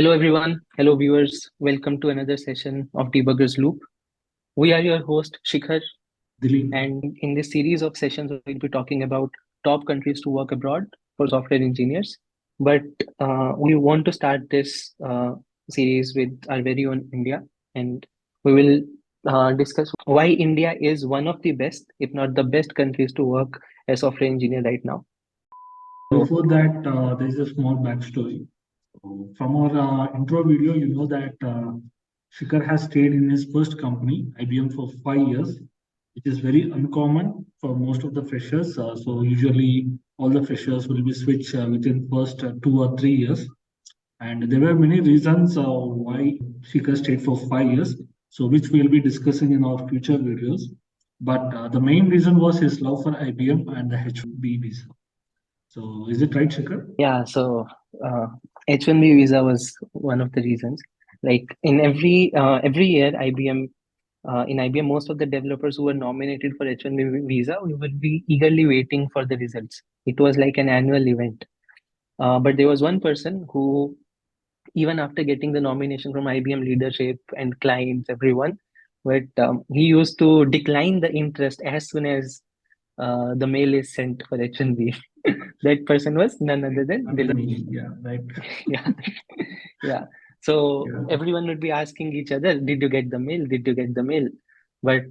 Hello, everyone. Hello, viewers. Welcome to another session of DebuggersLoop. We are your host, Shikhar, Dilip. and in this series of sessions, we'll be talking about top countries to work abroad for software engineers. But we want to start this series with our very own India, and we will discuss why India is one of the best, if not the best countries to work as software engineer right now. So, Before that, there is a small backstory. So from our intro video, you know that Shikhar has stayed in his first company, IBM, for 5 years, which is very uncommon for most of the freshers. So usually all the freshers will be switched within first 2 or 3 years. And there were many reasons why Shikhar stayed for 5 years, so which we'll be discussing in our future videos. But the main reason was his love for IBM and the H1B Visa. So is it right, Shikhar? yeah, so H1B visa was one of the reasons. Like in every year, IBM, most of the developers who were nominated for H1B visa, we would be eagerly waiting for the results. It was like an annual event. But there was one person who, even after getting the nomination from IBM leadership and clients, everyone, but he used to decline the interest as soon as the mail is sent for H1B. That person was none other than Dilip. Yeah, right. Yeah, yeah. So Yeah, everyone would be asking each other, "Did you get the mail? Did you get the mail?" But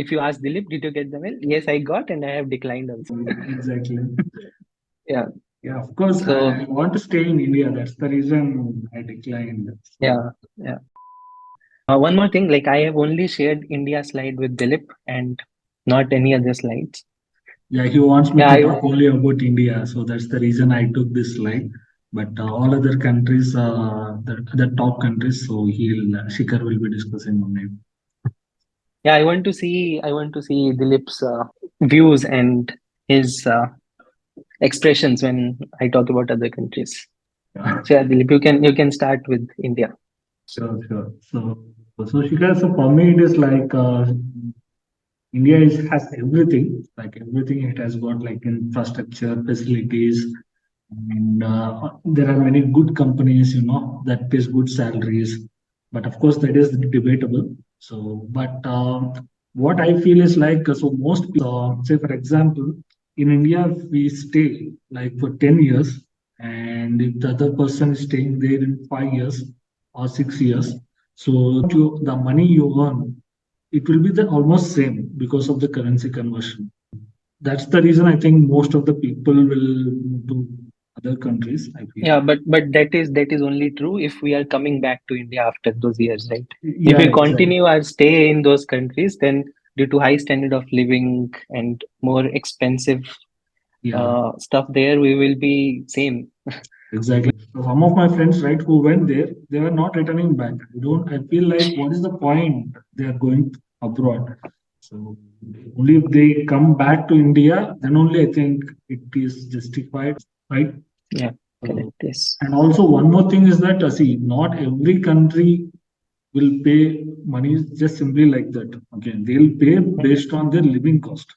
if you ask Dilip, "Did you get the mail?" Yes, I got, and I have declined also. exactly. Yeah. Yeah, of course, So I want to stay in India. That's the reason I declined. So, yeah, yeah. One more thing, like I have only shared India slide with Dilip and not any other slides. yeah, he wants me Yeah, to talk only about India. So that's the reason I took this slide. But all other countries, the top countries, so Shikhar will be discussing on it. yeah. I want to see Dilip's views and his expressions when I talk about other countries. Yeah, So yeah, Dilip, you can start with India. sure, sure. So Shikhar, so for me, it is like India has everything, like everything. It has got like infrastructure, facilities, and there are many good companies, that pays good salaries. But of course, that is debatable. So, but what I feel is like so most people, say for example, in India, if we stay like for 10 years, and if the other person is staying there in 5 years or 6 years, so the money you earn, it will be the almost same because of the currency conversion. That's the reason I think most of the people will move to other countries, I feel. Yeah, but that is only true if we are coming back to India after those years, right? If Yeah, we exactly. continue our stay in those countries, then due to high standard of living and more expensive Yeah, stuff there, we will be same. exactly. So some of my friends, right, who went there, they were not returning back. I feel like what is the point they are going abroad? So only if they come back to India, then only I think it is justified, right? Yeah, correct. So, Yes. and also one more thing is that see, not every country will pay money just simply like that. Okay, they'll pay Mhm. based on their living cost.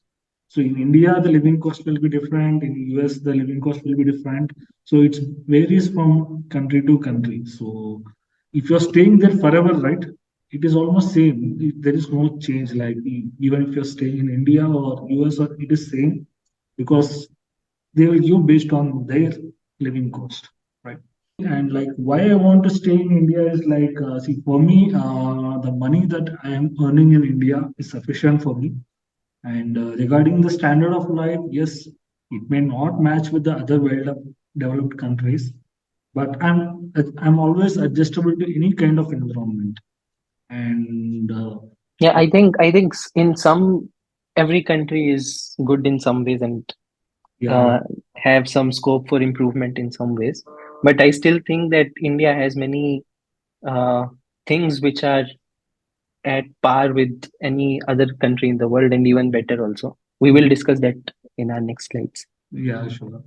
So in India, the living cost will be different. In US, the living cost will be different. So it varies from country to country. So if you're staying there forever, right, it is almost same. There is no change. Like even if you're staying in India or US, or it is same because they will give based on their living cost, right? And like why I want to stay in India is like see for me the money that I am earning in India is sufficient for me. And regarding the standard of life, yes, it may not match with the other developed countries, but I'm always adjustable to any kind of environment. And Yeah, I think in some every country is good in some ways and yeah, uh, have some scope for improvement in some ways. But I still think that India has many uh, things which are at par with any other country in the world and even better also. We will discuss that in our next slides. yeah, sure.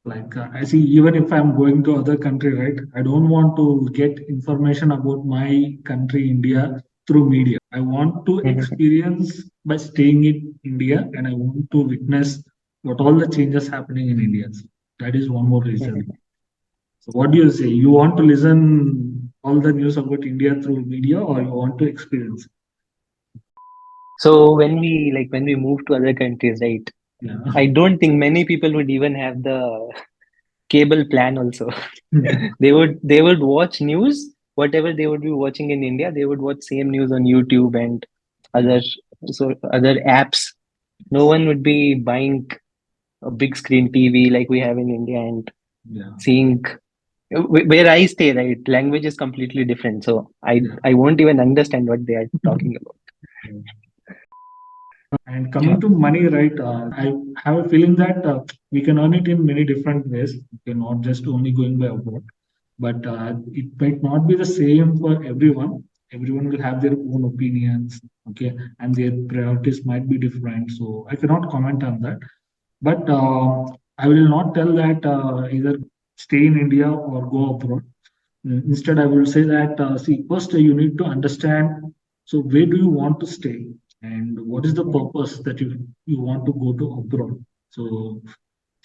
Like I see, even if I'm going to other country, right, I don't want to get information about my country, India, through media. I want to Mhm. experience by staying in India, and I want to witness what all the changes happening in India. So that is one more reason. Mhm. So what do you say? You want to listen all the news about India through media, or you want to experience? So when we move to other countries, right? Yeah. I don't think many people would even have the cable plan also. Yeah. They would watch news, whatever they would be watching in India, they would watch same news on YouTube and Yeah. other other apps. No one would be buying a big screen TV like we have in India and Yeah. seeing where I stay, right? Language is completely different. So I Yeah. I won't even understand what they are talking about. And Yeah. coming to money, right? I have a feeling that we can earn it in many different ways. Okay, not just only going by abroad, but it might not be the same for everyone. Everyone will have their own opinions, okay, and their priorities might be different. So I cannot comment on that. But I will not tell that either stay in India or go abroad. Instead, I will say that see, first you need to understand. So where do you want to stay, and what is the purpose that you want to go to abroad? So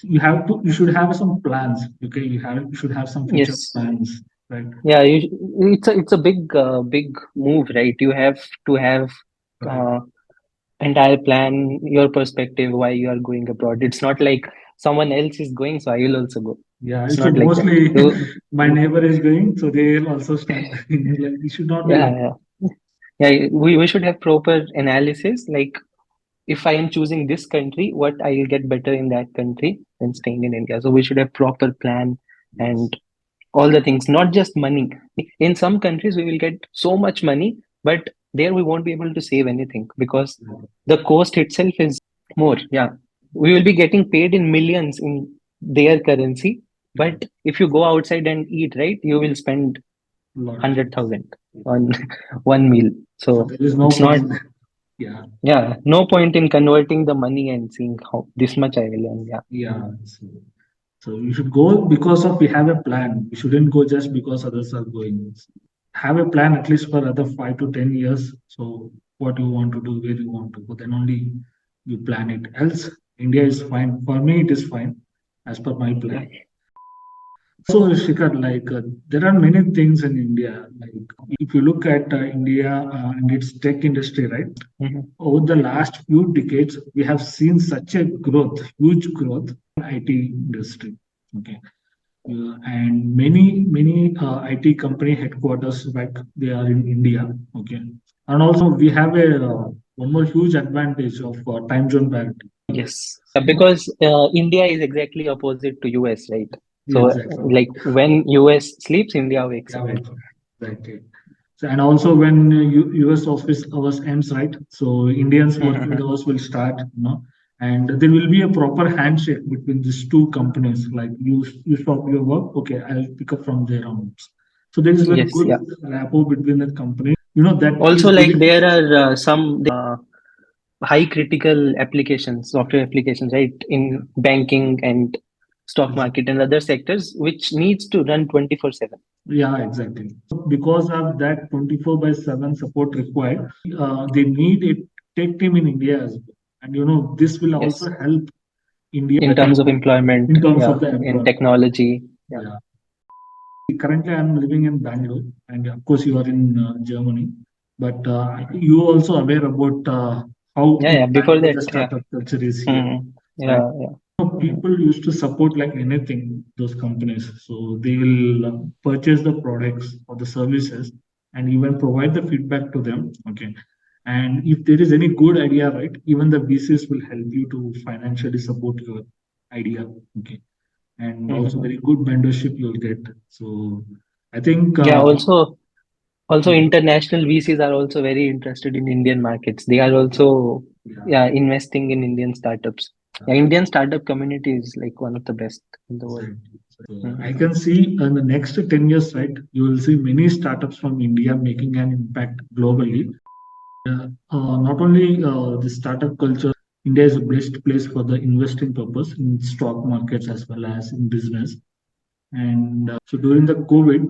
you should have some plans. Okay, you should have some future Yes. plans, right? Yeah, it's a big move, right? You have to have Right. uh, entire plan, your perspective, why you are going abroad. It's not like someone else is going, so I will also go. Yeah, you It's not should like that. mostly. So, My neighbor is going, so they'll also start going. Like it should not be yeah, like. yeah, yeah. We should have proper analysis. Like if I am choosing this country, what I will get better in that country than staying in India. So we should have proper plan Yes. and all the things, not just money. In some countries, we will get so much money, but there we won't be able to save anything because the cost itself is more. Yeah, we will be getting paid in millions in their currency, Yeah, but if you go outside and eat, right, you will spend a lot. 100,000 on one meal. So So there is no it's point not, in that. Yeah, yeah, no point in converting the money and seeing how this much I will earn. Yeah. yeah. So you should go because of we have a plan. You shouldn't go just because others are going. Have a plan at least for other 5 to 10 years. So what you want to do, where you want to go, then only you plan it. Else, India is fine. For me, it is fine as per my Yeah. plan. So, Shikhar, like there are many things in India. Like if you look at India and its tech industry, right? Mhm. Over the last few decades, we have seen such a growth, huge growth in IT industry. Okay, and many IT company headquarters, like they are in India. Okay, and also we have a one more huge advantage of time zone parity. Yes, because India is exactly opposite to US, right? Yeah, So, exactly. like when US sleeps, India wakes Yeah, up. right. Right. So, and also when US office hours ends, right? So Indians working Mhm. hours will start, and there will be a proper handshake between these two companies. Like you stop your work, okay, I'll pick up from there onwards. So there is a Yes, good yeah. rapport between the company. That Also, is like giving. there are some high critical applications, software applications, right, Yeah, in banking and stock ex- market and other sectors, which needs to run 24/7. yeah, exactly. So because of that 24/7 support required, they need a tech team in India as well. And this will Yes, also help India in better terms of employment, in terms yeah, of the in employment. technology, yeah, Yeah. Currently, I'm living in Bangalore, and of course, you are in Germany. But you also aware about how yeah, in yeah. Before Bangalore that, the yeah. startup culture is here, Mhm. right? Yeah, yeah. Mhm. People used to support like anything those companies, so they will purchase the products or the services and even provide the feedback to them. Okay, and if there is any good idea, right, even the VCs will help you to financially support your idea. Okay, and also Mhm. very good mentorship you'll get. So I think, Yeah, also international VCs are also very interested in Indian markets. They are also, yeah, yeah, investing in Indian startups. Yeah, Indian startup community is like one of the best in the world. exactly. So I Mhm. can see in the next 10 years, right, you will see many startups from India making an impact globally. Not only the startup culture, India is a best place for the investing purpose in stock markets as well as in business. And so during the COVID,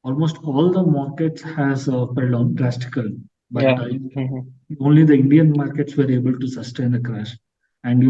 almost all the markets has fell down drastically, but Yeah. Mhm. only the Indian markets were able to sustain the crash. and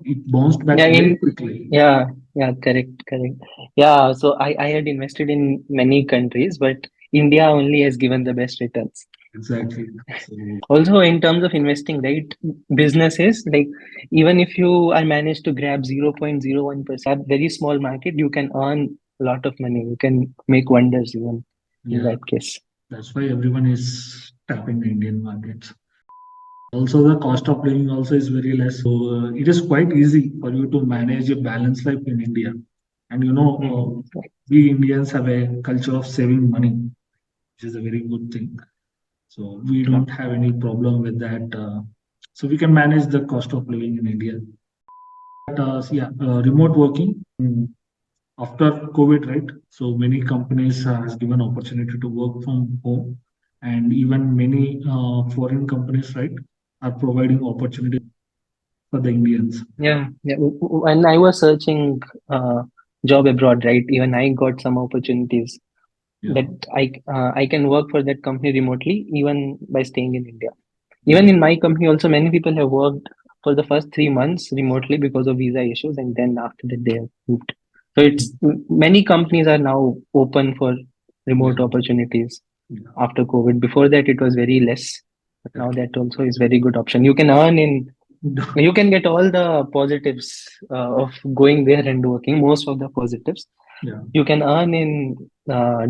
it bounced back Yeah, very in quickly. yeah, yeah, correct, correct. Yeah, so I had invested in many countries, but India only has given the best returns. Exactly. So Also, in terms of investing, right, businesses, like even if you are managed to grab 0.01% very small market, you can earn a lot of money. You can make wonders even in yeah, that case. that's why everyone is tapping the Indian markets. Also, the cost of living also is very less. So it is quite easy for you to manage a balanced life in India. And Mhm. we Indians have a culture of saving money, which is a very good thing. So we Yeah. don't have any problem with that. So we can manage the cost of living in India. But yeah, remote working after COVID, right? So many companies has given opportunity to work from home, and even many foreign companies, right, are providing opportunity for the Indians. Yeah, yeah. When I was searching job abroad, right, even I got some opportunities Yeah, that I can work for that company remotely, even by staying in India. yeah, Even in my company, also many people have worked for the first 3 months remotely because of visa issues, and then after that they have moved. So it's many companies are now open for yeah, remote opportunities yeah. after COVID. Before that, it was very less, but now Correct. that also is very good option. You can get all the positives of going there and working. Most of the positives Yeah, you can earn in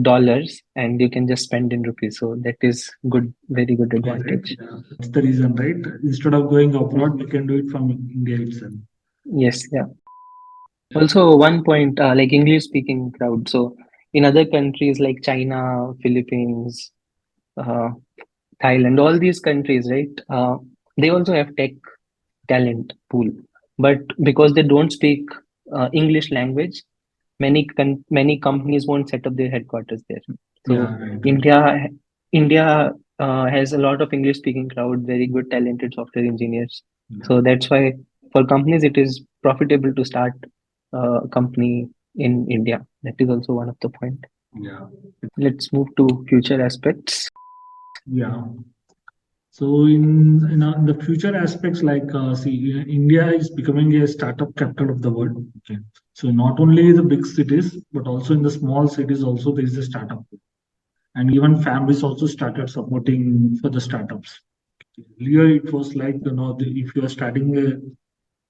dollars, and you can just spend in rupees. So that is good, very good correct. advantage. Yeah. That's the reason, right? Instead of going abroad, we Mhm. can do it from India itself. Yes, yeah. Also, one point, like English speaking crowd. So in other countries like China, Philippines, uh, Thailand, all these countries, right? They also have tech talent pool, but because they don't speak English language, many companies won't set up their headquarters there. So Yeah, right, right. India India has a lot of English speaking crowd, very good talented software engineers. Yeah, So that's why for companies it is profitable to start a company in India. That is also one of the point. yeah, Let's move to future aspects. yeah. So in the future aspects, like see, India is becoming a startup capital of the world. Okay. So not only the big cities, but also in the small cities, also there is a startup, and even families also started supporting for the startups. Earlier, it was like if you are starting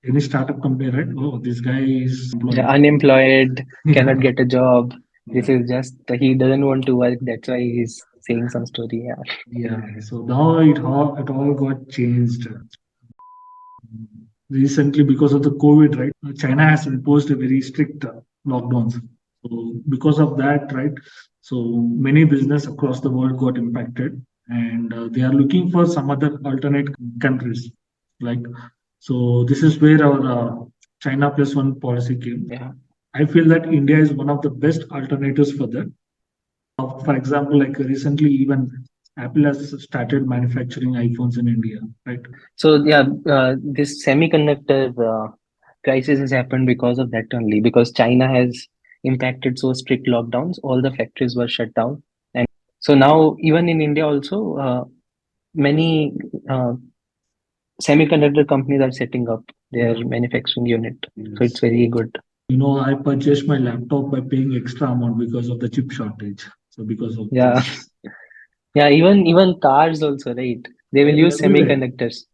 any startup company, right? Oh, this guy is Yeah, employed. unemployed, Yeah, cannot get a job. This yeah, is just he doesn't want to work. That's why he's saying some story. Yeah. yeah. So now it all got changed. Recently because of the COVID, right? China has imposed a very strict lockdowns. So because of that, right? So many business across the world got impacted, and they are looking for some other alternate countries. Like, so this is where our China plus one policy came. Yeah. I feel that India is one of the best alternatives for that. For example, like recently, even Apple has started manufacturing iPhones in India, right? So yeah, this semiconductor crisis has happened because of that only. Because China has impacted so strict lockdowns, all the factories were shut down, and so now even in India also, many uh, semiconductor companies are setting up their Yeah. manufacturing unit. So it's Yes. very good. I purchased my laptop by paying extra amount because of the chip shortage. So because of Yeah, this, yeah. Even cars also, right? They will use everywhere. semiconductors.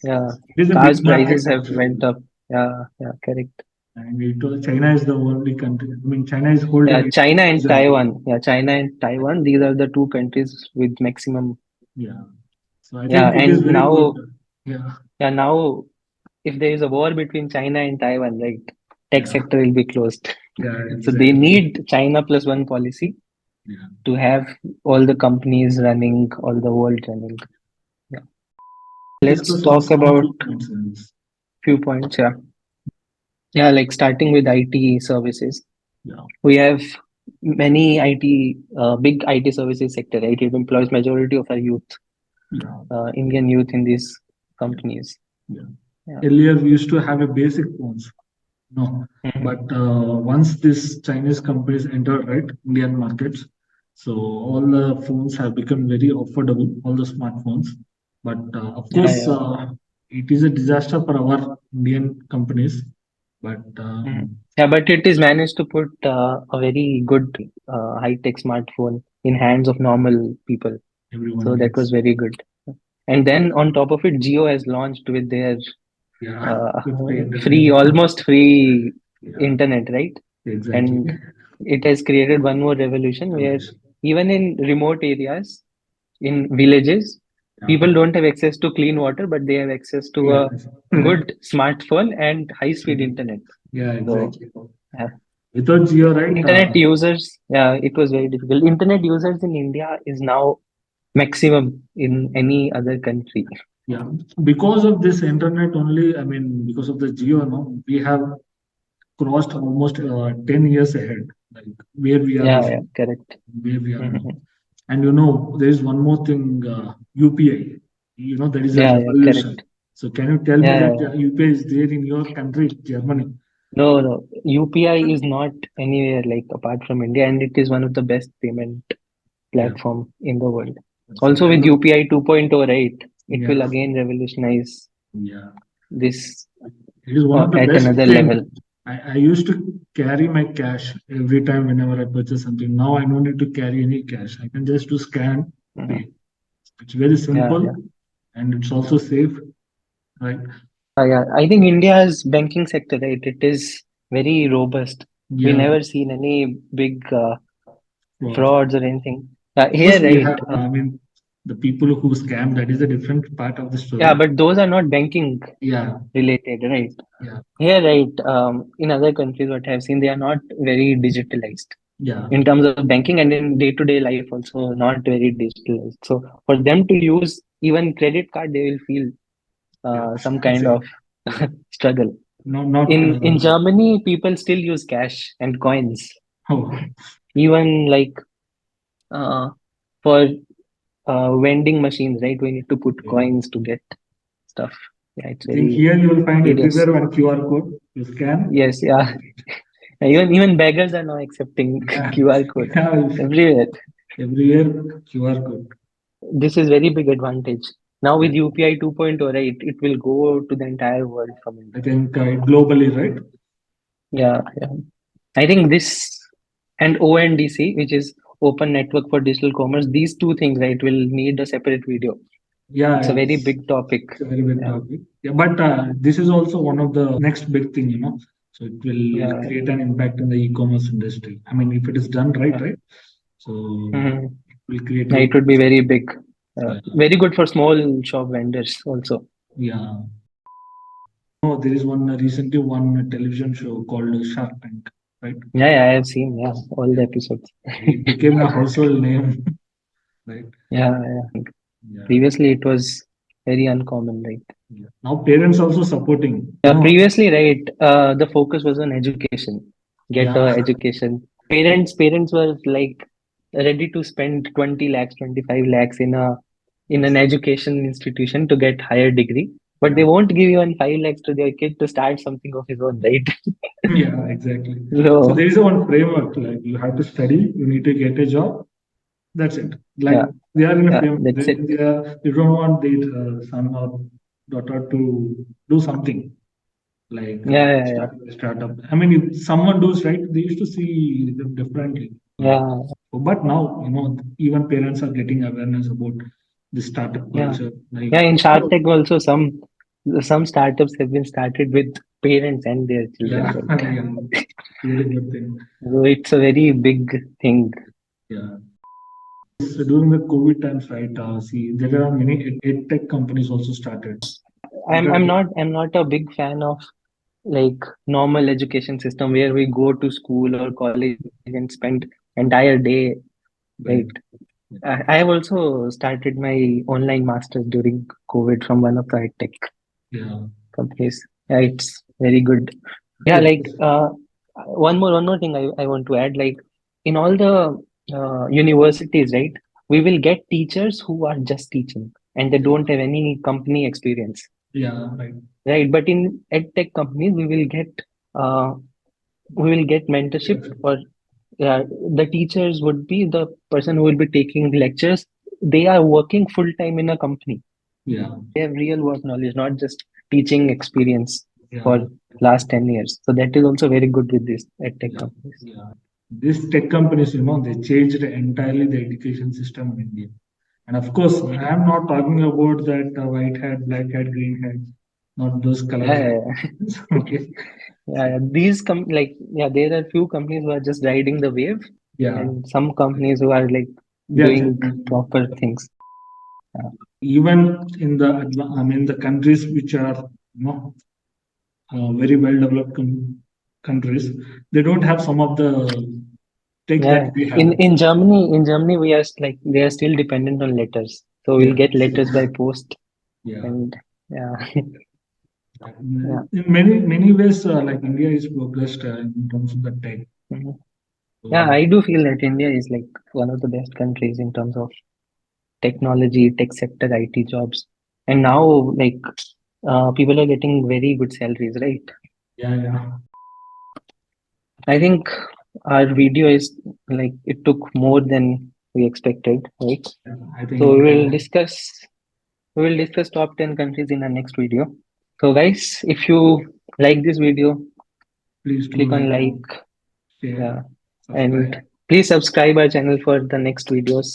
Yeah, It is a big cars market prices have actually, went up. Yeah, yeah, correct. and China is the only country. I mean, China is holding Yeah, it. China and Exactly. Taiwan. Yeah, China and Taiwan. These are the two countries with maximum. Yeah. So I Yeah, think it is and very good. now, Yeah. yeah, now if there is a war between China and Taiwan, right, tech Yeah. sector will be closed. Yeah. So they Exactly. need China plus one policy Yeah. to have all the companies running, all the world running. Yeah. Let's Discuss talk some about few points in this. few points. Yeah, yeah. Like starting with IT services, Yeah. we have many IT, big IT services sector. Right, it employs majority of our youth, Yeah. Indian youth in these Yeah. companies. Yeah. Yeah. Earlier we used to have a basic phones. No, but Mhm. once this Chinese companies entered, right, Indian markets, so all the phones have become very affordable, all the smartphones. But of Yeah, course, yeah. it is a disaster for our Indian companies. But Mhm. Yeah, but it is managed to put a very good high-tech smartphone in hands of normal people. everyone So that was gets, very good. And then on top of it, Jio has launched with their yeah, uh, with the free, internet. almost free Yeah, internet, right? exactly. And it has created one more revolution where even in remote areas, in villages, Yeah, people don't have access to clean water, but they have access to yeah, a good smartphone and high-speed internet. yeah, So, exactly. yeah. Without Geo, right? Internet users, yeah, it was very difficult. Internet users in India is now maximum in any other country. Yeah, because of this internet only, I mean, because of the Geo, no, we have crossed almost 10 years ahead, like where we are Yeah, yeah, before, correct. where we are now. Mhm. And there is one more thing, UPI. That is a Yeah, yeah, revolution. correct. So can you tell me Yeah, that yeah, yeah. UPI is there in your country, Germany? No, no. UPI is not anywhere like apart from India, and it is one of the best payment Yeah, platform in the world. so Also that with was, UPI 2.0, right? It yeah, will again revolutionize yeah. this It is one of the at best another thing. level. I used to carry my cash every time whenever I purchase something. Now I don't need to carry any cash. I can just do scan, Mhm. pay. It's very Yeah, yeah. simple and it's also safe, right? Yeah. I think India's banking sector, right? It is very robust. We Yeah, never seen any big frauds. frauds or anything. Of course, Here, we right? have, I mean, the people who scam, that is a different part of the Yeah, story. but those are not banking Yeah, related, right? yeah, Here, right? In other countries, what I've seen, they are not very digitalized yeah, in terms of banking, and in day-to-day life also not very digitalized. So for them to use even credit card, they will feel yeah. some It's kind a, of yeah. struggle. No, not, In Germany, people still use cash and coins, oh, even like uh, for vending machines, right? We need to put yeah. coins to get stuff. Yeah, it's I think very here you will find tedious. everywhere one QR code. You scan. Yes, yeah. Even beggars are now accepting Yeah, QR code yeah. everywhere. Everywhere QR code. This is very big advantage. Now Yeah. with UPI 2.0, right, it will go to the entire world from I India. think globally, right? Yeah, yeah. I think this and ONDC, which is Open Network for Digital Commerce, these two things, right, will need a separate video. It's a Yeah, very big topic. it's a very big Yeah, topic. Yeah, but this is also one of the next big thing. So it will yeah, create an impact in the e-commerce industry. I mean, if it is done right, yeah. right? So Mhm. it will create Yeah, good. it would be very big. Yeah, Very good for small shop vendors also. yeah. No, there is recently one television show called Shark Tank, right? Yeah, yeah, I have seen, yeah, all Yeah, the episodes. it became a household name, right? Yeah, yeah. Yeah, Previously, it was very uncommon, right? yeah. Now parents also supporting. Previously, right, the focus was on education. Get Yeah, a education. Parents were like ready to spend 20 lakhs, 25 lakhs in an yes, education institution to get higher degree, but they yeah. won't give even 5 lakhs to their kid to start something of his own, right? Yeah, exactly. So there So is a one framework like you have to study, you need to get a job. That's it. Like yeah, they are in a yeah, frame. that's it. They don't want their son or daughter to do something like Yeah, yeah, yeah, starting a startup. I mean, if someone does right, they used to see them differently. yeah, But now, even parents are getting awareness about the startup yeah. culture. Like, Yeah, in Shark Tank also some startups have been started with parents and their children, yeah, right? yeah, really good thing. So it's a very big thing. Yeah. So during the COVID times, right? See, there are many EdTech companies also started. I'm Inter- I'm not I'm not a big fan of like normal education system where we go to school or college and spend entire day, right? Right. I have also started my online masters during COVID from one of the high tech Yeah. companies. Yeah, it's very good. Yeah, It like was, one more thing I want to add, like in all the universities, right? We will get teachers who are just teaching and they yeah. don't have any company experience, Yeah. Right. right? But in edtech companies, uh, we will get mentorship, or the teachers would be the person who will be taking lectures. They are working full time in a company, Yeah, They have real work knowledge, not just teaching experience yeah, for last 10 years. So that is also very good with these EdTech yeah, companies. yeah. These tech companies, they changed entirely the education system in India. And of course, I am not talking about that white hat, black hat, green hat, not those colors. Yeah, Okay. yeah. There are few companies who are just riding the wave, Yeah. and some companies who are like They are doing genuine. proper things. Yeah, Even in the, I mean, the countries which are, very well developed countries, they don't have some of the tech that yeah. we In have. in Germany, we are like they are still dependent on letters. So Yeah. we'll get letters by post, Yeah. and yeah, yeah. In many ways, like India is progressed in terms of the tech. Mhm. Yeah, So, I do feel that India is like one of the best countries in terms of technology, tech sector, IT jobs. And now, like, people are getting very good salaries, right? yeah, yeah. I think our video is like it took more than we expected, right? I So think we will discuss top 10 countries in our next video. So guys, if you like this video, please do click on like, like, share, yeah, and subscribe. please subscribe our channel for the next videos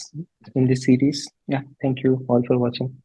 in this series. Yeah, thank you all for watching.